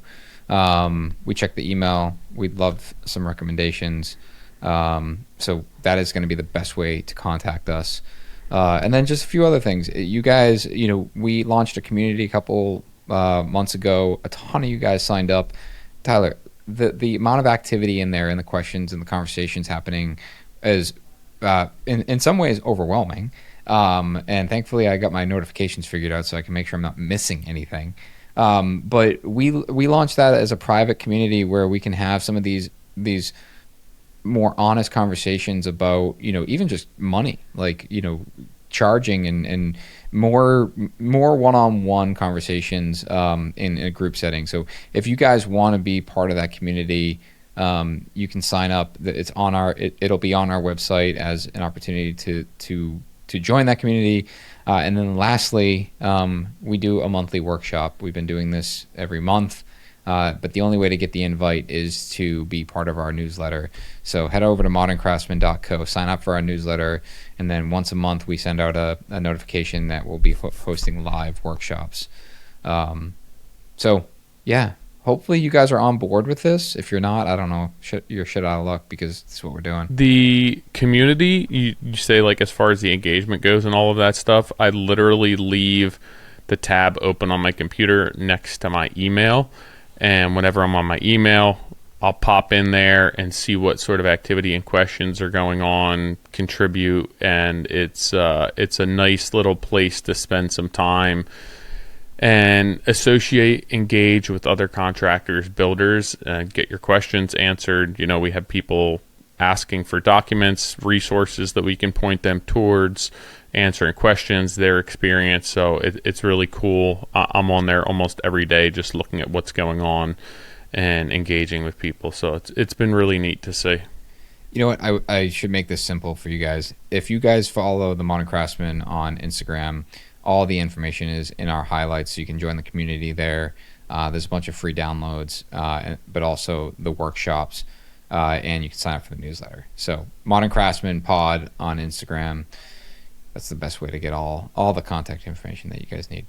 We check the email. We'd love some recommendations. So that is going to be the best way to contact us. And then just a few other things. You guys, we launched a community a couple months ago. A ton of you guys signed up. Tyler, the amount of activity in there and the questions and the conversations happening is in some ways overwhelming. And thankfully I got my notifications figured out so I can make sure I'm not missing anything. But we launched that as a private community where we can have some of these more honest conversations about, even just money, like, charging and more one-on-one conversations in a group setting. So if you guys want to be part of that community, you can sign up. It's on it'll be on our website as an opportunity to join that community. And then lastly, we do a monthly workshop. We've been doing this every month. But the only way to get the invite is to be part of our newsletter. So head over to moderncraftsman.co, sign up for our newsletter, and then once a month we send out a notification that we'll be hosting live workshops. So yeah, hopefully you guys are on board with this. If you're not, I don't know, you're shit out of luck, because this is what we're doing. The community, you say, like, as far as the engagement goes and all of that stuff, I literally leave the tab open on my computer next to my email. And whenever I'm on my email, I'll pop in there and see what sort of activity and questions are going on, contribute, and it's a nice little place to spend some time and associate, engage with other contractors, builders, get your questions answered. We have people asking for documents, resources that we can point them towards, answering questions, their experience. So it's really cool. I'm on there almost every day just looking at what's going on and engaging with people. So it's been really neat to see. You know what? I should make this simple for you guys. If you guys follow the Modern Craftsman on Instagram, all the information is in our highlights, so you can join the community there. There's a bunch of free downloads, but also the workshops, and you can sign up for the newsletter. So Modern Craftsman Pod on Instagram. That's the best way to get all the contact information that you guys need.